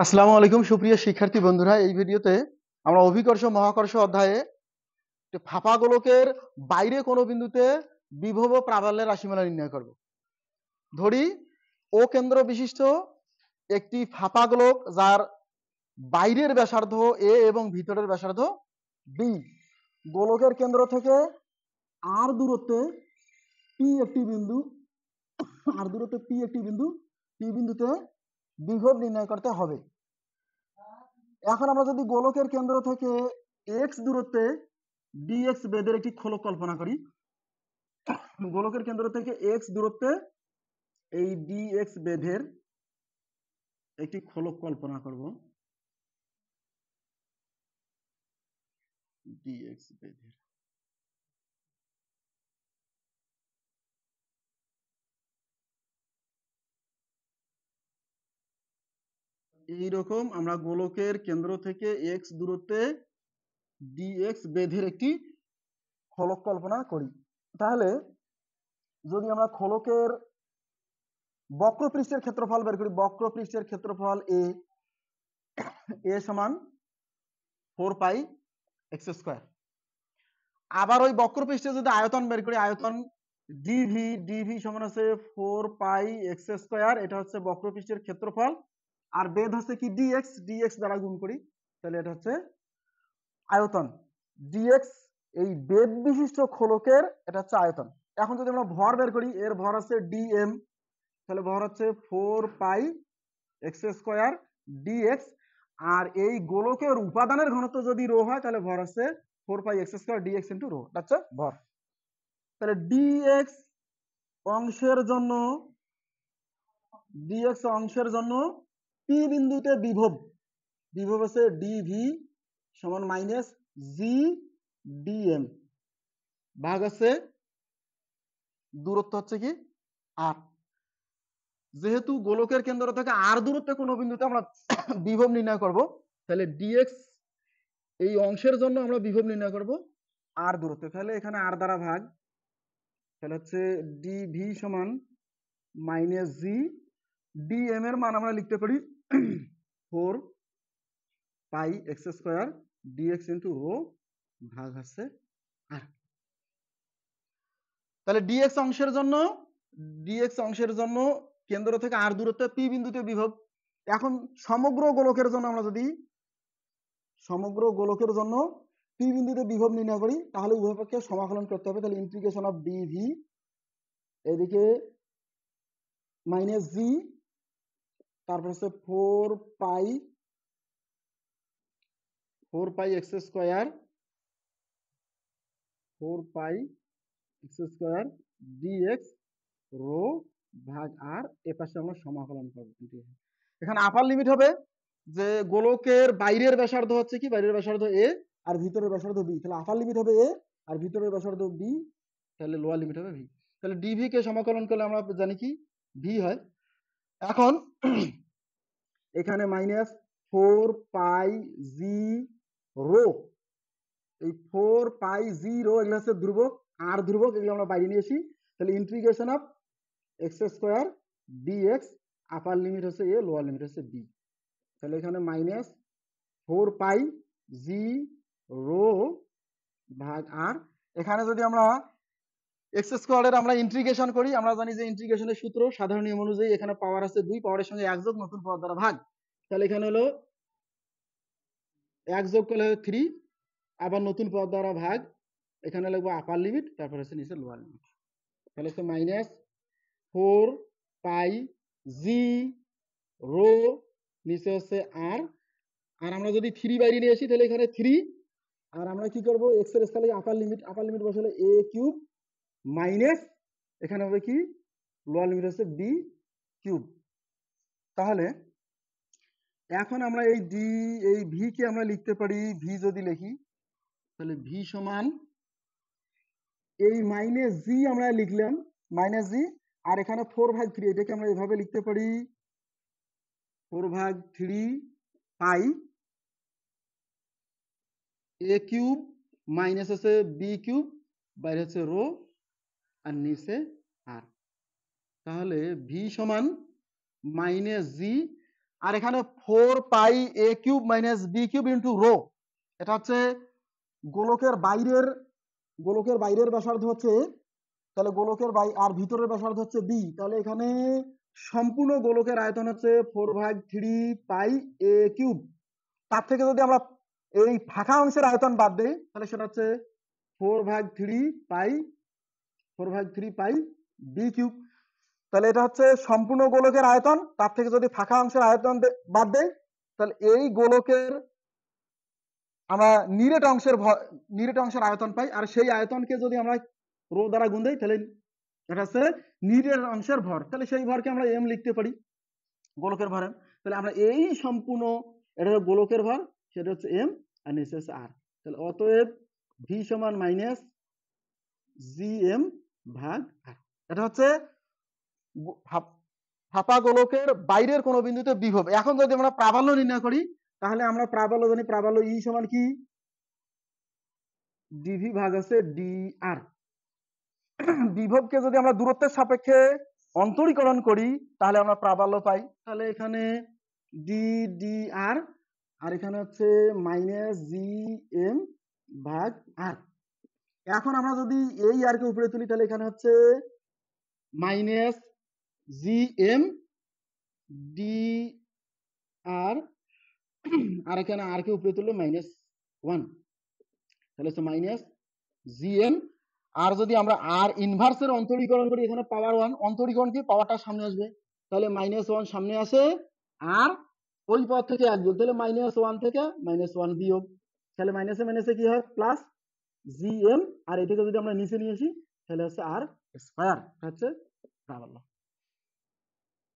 আসসালামু আলাইকুম সুপ্রিয় শিক্ষার্থী বন্ধুরা, এই ভিডিওতে আমরা অভিকর্ষ মহাকর্ষ অধ্যায়ে ফাঁপা গোলকের বাইরে কোনো বিন্দুতে বিভব ও প্রাবল্যের রাশিমালা নির্ণয় করব। ধরি ও কেন্দ্র বিশিষ্ট একটি ফাঁপা গোলক যার বাইরের ব্যাসার্ধ এ এবং ভিতরের ব্যাসার্ধ বি। গোলকের কেন্দ্র থেকে আর দূরত্বে পি একটি বিন্দু, পি বিন্দুতে বিভব নির্ণয় করতে হবে। এখন আমরা যদি গোলকের কেন্দ্র থেকে এক্স দূরত্বে ডিএক্স বেধের একটি খোলক কল্পনা করি, গোলকের কেন্দ্র থেকে এক্স দূরত্বে এই ডিএক্স বেধের একটি খোলক কল্পনা করব। ডিএক্স বেধের এইরকম আমরা গোলকের কেন্দ্র থেকে এক্স দূরত্বে ডিএক্স বেধের একটি খোলক কল্পনা করি। তাহলে যদি আমরা খোলকের বক্রপৃষ্ঠের ক্ষেত্রফল বের করি, বক্রপৃষ্ঠের ক্ষেত্রফল এ সমান 4 পাই এক্স স্কয়ার। আবার ওই বক্রপৃষ্ঠে যদি আয়তন বের করি, আয়তন ডিভি সমান আছে 4 পাই এক্স স্কয়ার। এটা হচ্ছে বক্রপৃষ্ঠের ক্ষেত্রফল। আর বেধ হচ্ছে কি ডিএক্স দ্বারা গুণ করি, তাহলে এটা হচ্ছে আয়তন। ডিএক্স এই বেধ বিশিষ্ট খোলকের এটা হচ্ছে আয়তন। এখন যদি আমরা ভর বের করি, এর ভর আছে ডিএম, তাহলে ভর হচ্ছে 4 পাই এক্স স্কয়ার ডিএক্স। আর এই গোলকের উপাদানের ঘনত্ব যদি রো হয়, তাহলে ভর আছে 4 pi x square dx into rho, এটা হচ্ছে ভর। তাহলে ডিএক্স অংশের জন্য পি বিন্দুতে বিভব আছে ডিভি সমান মাইনাস জি ডিএম, ভাগ আছে দূরত্ব হচ্ছে কি আর। যেহেতু গোলকের কেন্দ্র থেকে আর দূরত্বে কোনো বিন্দুতে আমরা বিভব নির্ণয় করব, তাহলে ডিএক্স এই অংশের জন্য আমরা বিভব নির্ণয় করব আর দূরত্বে। তাহলে এখানে আর দ্বারা ভাগ, তাহলে হচ্ছে ডিভি সমান মাইনাস জি ডিএম এর মান আমরা লিখতে পারি 4 pi x square dx into rho, ভাগ আছে আর। তাহলে ডিএক্স অংশের জন্য কেন্দ্র থেকে আর দূরত্বে পি বিন্দুতে বিভব। এখন সমগ্র গোলকের জন্য পি বিন্দুতে বিভব নির্ণয় করি, তাহলে উভয় পক্ষে সমাকলন করতে হবে। তাহলে ইন্টিগ্রেশন অফ ডিভি, এদিকে মাইনাস জি, তারপর হচ্ছে 4 pi x square dx rho, ভাগ আর। এ পাশে আমরা সমাকলন করব। এখানে আপার লিমিট হবে যে গোলকের বাইরের ব্যাসার্ধ হচ্ছে কি, বাইরের ব্যাসার্ধ এ আর ভিতরের ব্যাসার্ধ বি, তাহলে আপার লিমিট হবে এ আর ভিতরের ব্যাসার্ধ বি, তাহলে লোয়ার লিমিট হবে ভি। তাহলে ডিভি কে সমাকলন করলে আমরা জানি কি ভি হয়। এখন এখানে মাইনাস 4 পাই জি রো, এই 4 পাই জি রো এগুলো হচ্ছে ধ্রুবক, আর ধ্রুবক, এগুলো আমরা বাইরে নিয়ে আসি। তাহলে integration of x square dx, upper limit হচ্ছে এ, লোয়ার লিমিট হচ্ছে বি। তাহলে এখানে মাইনাস 4 পাই জি রো ভাগ আর। এখানে যদি আমরা এক্স স্কয়ারের আমরা ইন্টিগ্রেশন করি, আমরা জানি যে ইন্টিগ্রেশনের সূত্র সাধারণ নিয়ম অনুযায়ী এখানে পাওয়ার আছে 2, পাওয়ারের সঙ্গে 1 যোগ নতুন পাওয়ার দ্বারা ভাগ। তাহলে এখানে হলো 1 যোগ করলে 3, আবার নতুন পাওয়ার দ্বারা ভাগ, এখানে লিখবো আপার লিমিট, তারপর হচ্ছে নিচে লোয়ার লিমিট। তাহলে হচ্ছে মাইনাস 4 পাই জি রো, নিচে হচ্ছে আর। আর আমরা যদি 3 বাইরে নিয়ে আসি, তাহলে এখানে 3, আর আমরা কি করব, এক্স এর স্থানে আপার লিমিট বসালে এ কিউব মাইনাস এখানে হবে কি লোয়ার লিমিট হচ্ছে বি কিউব। তাহলে এখন আমরা এই ভি কে আমরা লিখতে পারি, ভি যদি লিখি তাহলে ভি সমান এই মাইনাস জি আমরা লিখলাম, মাইনাস জি, আর এখানে 4/3, এটাকে আমরা এভাবে লিখতে পারি 4/3 পাই এ কিউব মাইনাস আছে বি কিউব, বাইরে হচ্ছে রো আর নিচে আর। তাহলে ভি সমান মাইনাস জি, আর এখানে 4 pi a cube minus b cube into rho, এটা হচ্ছে গোলকের বাইরের ব্যাসার্ধ হচ্ছে a, তাহলে গোলকের আর ভিতরের ব্যাসার্ধ হচ্ছে বি, তাহলে এখানে সম্পূর্ণ গোলকের আয়তন হচ্ছে 4/3 পাই এ কিউব। তার থেকে যদি আমরা এই ফাঁকা অংশের আয়তন বাদ দেই তাহলে সেটা হচ্ছে 4/3 পাই বি কিউব। তাহলে এটা হচ্ছে সম্পূর্ণ গোলকের আয়তন, তার থেকে যদি ফাঁকা অংশের আয়তন বাদ দেই তাহলে এই গোলকের আমরা নিরেট অংশের আয়তন পাই, আর সেই আয়তনকে যদি আমরা রো দ্বারা গুণ দেই তাহলে এটা হচ্ছে নিরেট অংশের ভর, তাহলে সেই ভরকে আমরা এম লিখতে পারি গোলকের ভরে। তাহলে আমরা এই সম্পূর্ণ, এটা হচ্ছে গোলকের ভর, সেটা হচ্ছে এম আর নিচে হচ্ছে আর। তাহলে অতএব ভি সমান মাইনাস জি এম ভাগ আর। এটা হচ্ছে ফাঁপা গোলকের বাইরের কোন বিন্দুতে বিভব। এখন যদি আমরা প্রাবল্য নির্ণয় করি তাহলে আমরা প্রাবল্য জানি, প্রাবল্য ই সমান কি ডিভি ভাগ আছে ডি আর। বিভবকে যদি আমরা দূরত্বের সাপেক্ষে অন্তরীকরণ করি তাহলে আমরা প্রাবল্য পাই। তাহলে এখানে ডি ডি আর, আর এখানে হচ্ছে মাইনাস জি এম ভাগ আর। এখন আমরা যদি এই আর কে উপরে তুলি তাহলে এখানে হচ্ছে মাইনাস জি এম ডি আর, আর এখানে আর কে উপরে তুললে -1, তাহলে হচ্ছে মাইনাস জি এম। আর যদি আমরা আর ইনভার্সের অন্তরীকরণ করি এখানে পাওয়ার 1, অন্তরীকরণ কি পাওয়ারটা সামনে আসবে, তাহলে -1 সামনে আসে, আর ওই পদ থেকে 1 যোগ, তাহলে -1 থেকে -1 বিয়োগ, তাহলে মাইনাসে মাইনাসে কি হয় প্লাস জি এম, আর এটাকে যদি আমরা নিচে নিয়ে আসি তাহলে হচ্ছে আর স্কয়ার, হচ্ছে প্রাবল্য।